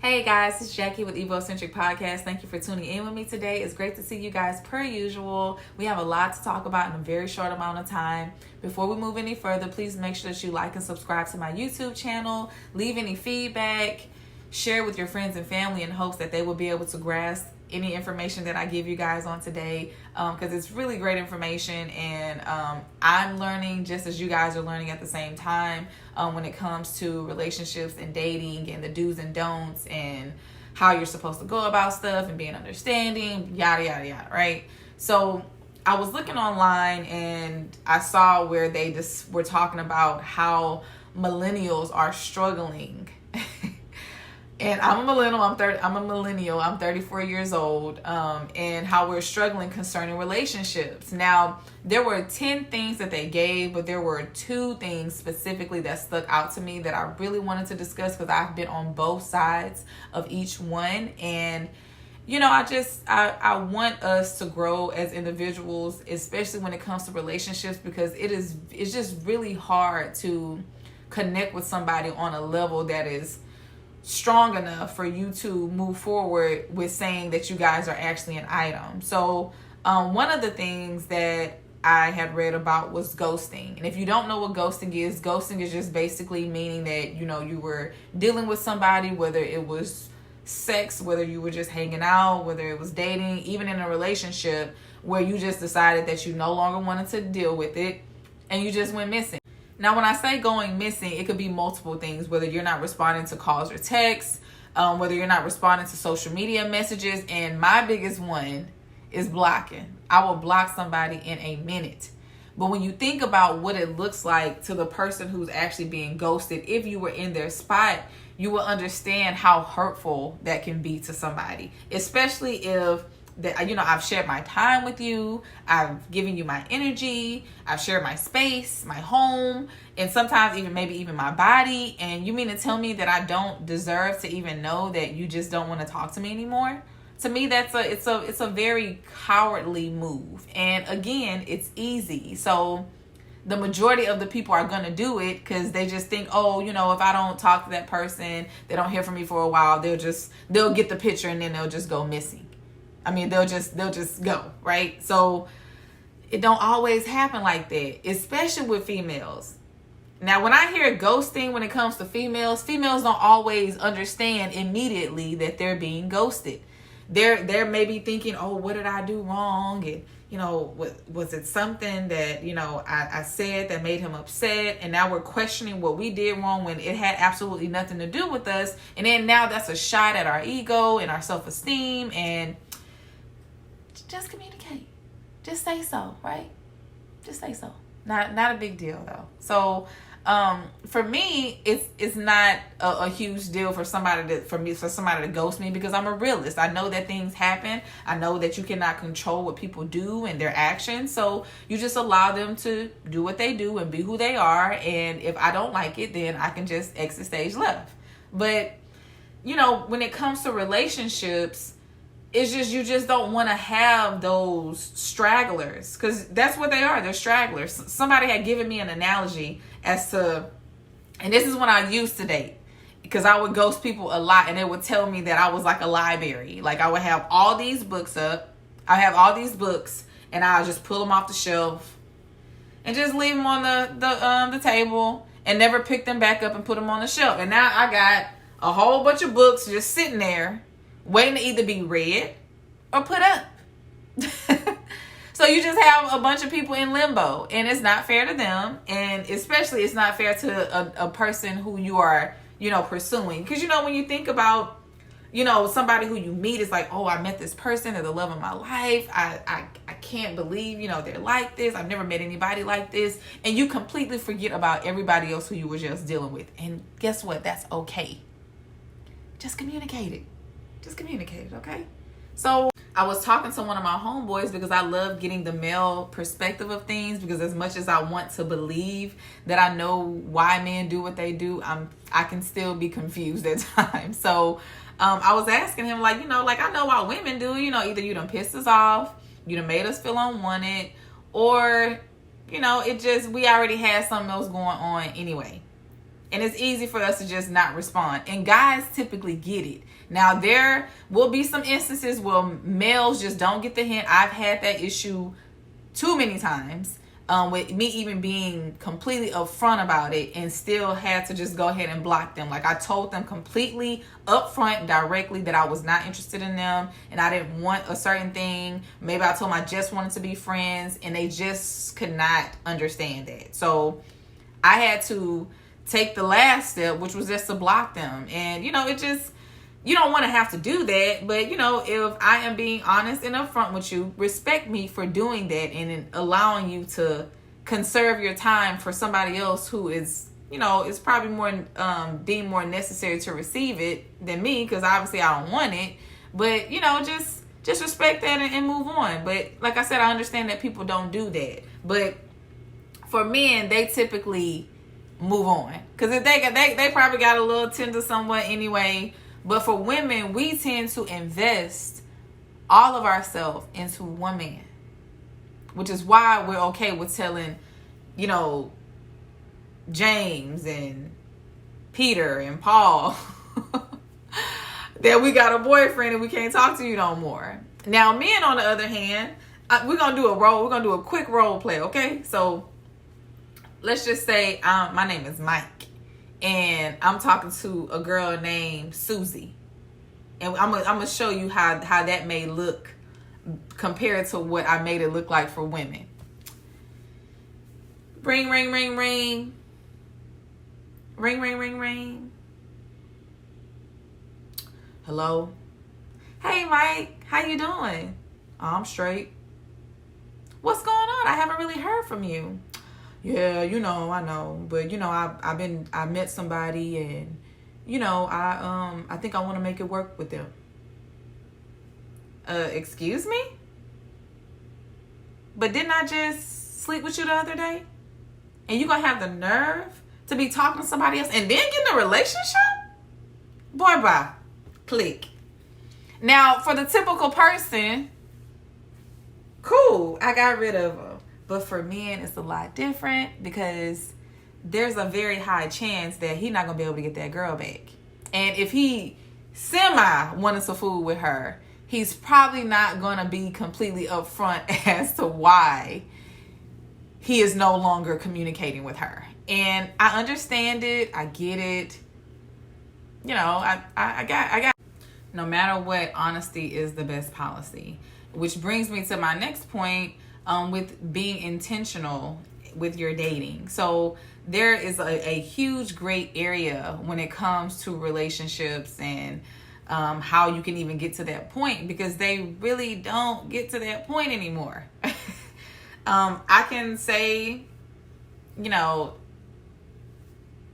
Hey guys, it's Jackie with Evocentric Podcast. Thank you for tuning in with me today. It's great to see you guys per usual. We have a lot to talk about in a very short amount of time. Before we move any further, please make sure that you like and subscribe to my YouTube channel. Leave any feedback. Share with your friends and family in hopes that they will be able to grasp any information that I give you guys on today, because it's really great information, and I'm learning just as you guys are learning at the same time when it comes to relationships and dating and the do's and don'ts and how you're supposed to go about stuff and being understanding, yada yada yada, right? So I was looking online and I saw where they just were talking about how millennials are struggling. And I'm a millennial. I'm 34 years old. And how we're struggling concerning relationships. Now, there were 10 things that they gave, but there were 2 things specifically that stuck out to me that I really wanted to discuss because I've been on both sides of each one. And I want us to grow as individuals, especially when it comes to relationships, because it's just really hard to connect with somebody on a level that is strong enough for you to move forward with saying that you guys are actually an item. So one of the things that I had read about was ghosting. And if you don't know what ghosting is just basically meaning that, you were dealing with somebody, whether it was sex, whether you were just hanging out, whether it was dating, even in a relationship where you just decided that you no longer wanted to deal with it and you just went missing. Now, when I say going missing, it could be multiple things, whether you're not responding to calls or texts, whether you're not responding to social media messages. And my biggest one is blocking. I will block somebody in a minute. But when you think about what it looks like to the person who's actually being ghosted, if you were in their spot, you will understand how hurtful that can be to somebody, especially if I've shared my time with you, I've given you my energy, I've shared my space, my home, and sometimes maybe even my body. And you mean to tell me that I don't deserve to even know that you just don't want to talk to me anymore? To me, it's a very cowardly move. And again, it's easy. So the majority of the people are going to do it because they just think, if I don't talk to that person, they don't hear from me for a while, they'll get the picture and then they'll just go missing. I mean, they'll just go, right? So it don't always happen like that, especially with females. Now, when I hear ghosting when it comes to females don't always understand immediately that they're being ghosted. They're maybe thinking, what did I do wrong? And, was it something that, I said that made him upset? And now we're questioning what we did wrong when it had absolutely nothing to do with us. And then now that's a shot at our ego and our self-esteem. And just communicate. Just say so, right? Just say so. Not a big deal though. So for me, it's not a huge deal for somebody to ghost me, because I'm a realist. I know that things happen. I know that you cannot control what people do and their actions. So you just allow them to do what they do and be who they are. And if I don't like it, then I can just exit stage left. But when it comes to relationships, it's just, you just don't want to have those stragglers, because that's what they are. They're stragglers. Somebody had given me an analogy as to, and this is when I used to date, because I would ghost people a lot and they would tell me that I was like a library. Like I would have all these books up. I have all these books and I'll just pull them off the shelf and just leave them on the table and never pick them back up and put them on the shelf. And now I got a whole bunch of books just sitting there waiting to either be read or put up. So you just have a bunch of people in limbo, and it's not fair to them. And especially it's not fair to a person who you are, pursuing. Because, when you think about, somebody who you meet, is like, I met this person, they're the love of my life. I can't believe, they're like this. I've never met anybody like this. And you completely forget about everybody else who you were just dealing with. And guess what? That's okay. Just communicate it. Just communicate it, okay? So I was talking to one of my homeboys because I love getting the male perspective of things, because as much as I want to believe that I know why men do what they do, I can still be confused at times. So I was asking him, I know why women do, either you done pissed us off, you done made us feel unwanted, or, we already had something else going on anyway. And it's easy for us to just not respond. And guys typically get it. Now, there will be some instances where males just don't get the hint. I've had that issue too many times. With me even being completely upfront about it and still had to just go ahead and block them. Like, I told them completely upfront, directly, that I was not interested in them and I didn't want a certain thing. Maybe I told them I just wanted to be friends, and they just could not understand that. So I had to take the last step, which was just to block them. And, you don't want to have to do that. But, if I am being honest and upfront with you, respect me for doing that and allowing you to conserve your time for somebody else who is, is probably more deemed more necessary to receive it than me, because obviously I don't want it. But, just respect that and move on. But like I said, I understand that people don't do that. But for men, they typically move on, because if they probably got a little tender somewhat anyway. But for women, we tend to invest all of ourselves into one man, which is why we're okay with telling, James and Peter and Paul that we got a boyfriend and we can't talk to you no more. Now, men, on the other hand, we're going to do a quick role play, okay? So let's just say my name is Mike. And I'm talking to a girl named Susie. And I'm gonna show you how that may look compared to what I made it look like for women. Ring, ring, ring, ring. Ring, ring, ring, ring. Hello? Hey, Mike. How you doing? Oh, I'm straight. What's going on? I haven't really heard from you. Yeah, I know, but I met somebody, and I think I want to make it work with them. Excuse me? But didn't I just sleep with you the other day? And you gonna have the nerve to be talking to somebody else and then get in a relationship? Boy, bye. Click. Now, for the typical person, cool, I got rid of her. But for men, it's a lot different, because there's a very high chance that he's not going to be able to get that girl back. And if he wanted to fool with her, he's probably not going to be completely upfront as to why he is no longer communicating with her. And I understand it. I get it. I got. No matter what, honesty is the best policy. Which brings me to my next point. With being intentional with your dating. So there is a huge great area when it comes to relationships and how you can even get to that point, because they really don't get to that point anymore. I can say,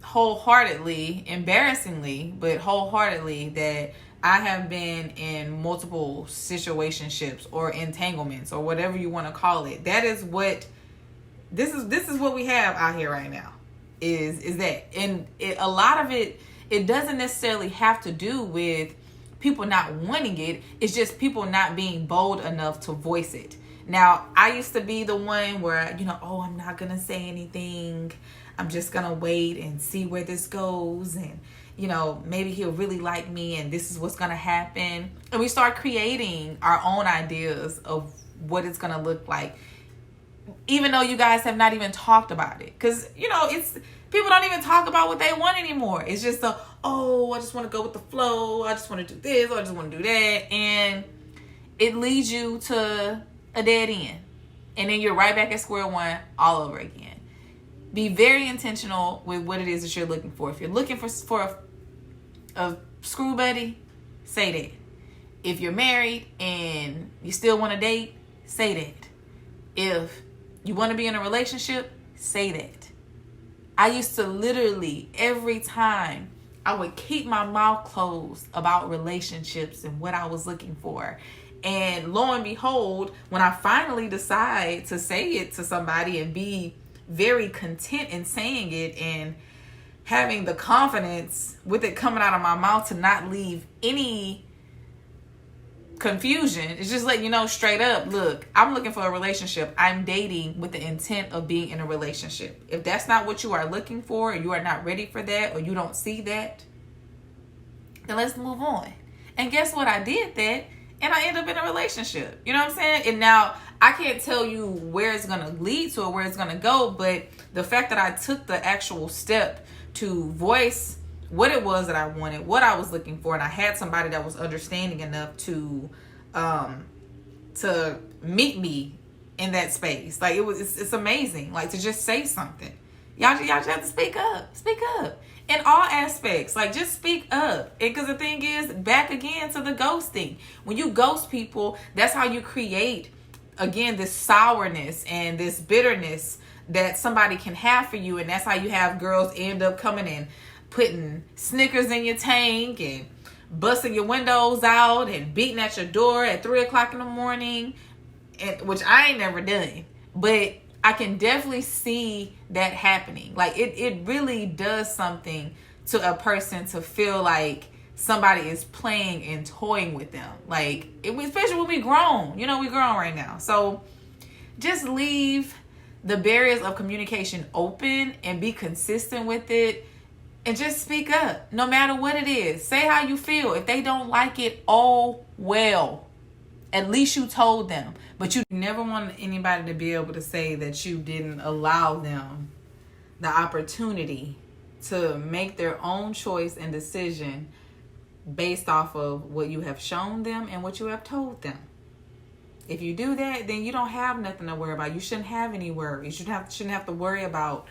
wholeheartedly, embarrassingly, but wholeheartedly, that I have been in multiple situationships or entanglements or whatever you want to call it. That is what this is what we have out here right now. Is that, and a lot of it doesn't necessarily have to do with people not wanting it. It's just people not being bold enough to voice it. Now, I used to be the one where, I'm not gonna say anything. I'm just gonna wait and see where this goes, and maybe he'll really like me and this is what's going to happen. And we start creating our own ideas of what it's going to look like, even though you guys have not even talked about it. Because, it's people don't even talk about what they want anymore. It's just I just want to go with the flow. I just want to do this. Or I just want to do that. And it leads you to a dead end. And then you're right back at square one all over again. Be very intentional with what it is that you're looking for. If you're looking for a screw buddy, say that. If you're married and you still want to date, say that. If you want to be in a relationship, say that. I used to literally, every time, I would keep my mouth closed about relationships and what I was looking for. And lo and behold, when I finally decide to say it to somebody and be very content in saying it and having the confidence with it coming out of my mouth to not leave any confusion. It's just letting you know straight up, look, I'm looking for a relationship. I'm dating with the intent of being in a relationship. If that's not what you are looking for, or you are not ready for that, or you don't see that, then let's move on. And guess what? I did that, and I end up in a relationship. You know what I'm saying? And now I can't tell you where it's going to lead to or where it's going to go, but the fact that I took the actual step to voice what it was that I wanted, what I was looking for, and I had somebody that was understanding enough to meet me in that space. Like, it's amazing. Like, to just say something. Y'all just have to speak up in all aspects. Like, just speak up. Because the thing is, back again to the ghosting. When you ghost people, that's how you create, again, this sourness and this bitterness that somebody can have for you. And that's how you have girls end up coming in, putting Snickers in your tank and busting your windows out and beating at your door at 3 o'clock in the morning, and which I ain't never done, but I can definitely see that happening. Like, it really does something to a person to feel like somebody is playing and toying with them. Like, especially when we grown, we grown right now. So just leave the barriers of communication open and be consistent with it. And just speak up, no matter what it is. Say how you feel. If they don't like it, oh well. At least you told them. But you never want anybody to be able to say that you didn't allow them the opportunity to make their own choice and decision based off of what you have shown them and what you have told them. If you do that, then you don't have nothing to worry about. You shouldn't have any worries. You shouldn't have to worry about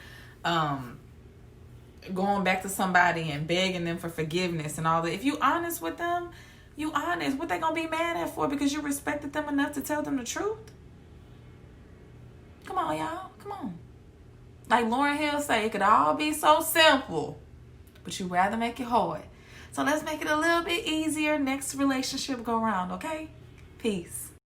going back to somebody and begging them for forgiveness and all that. If you honest with them, you honest. What they gonna be mad at for? Because you respected them enough to tell them the truth? Come on, y'all. Come on. Like Lauryn Hill say, it could all be so simple, but you rather make it hard. So let's make it a little bit easier next relationship go round, okay? Peace.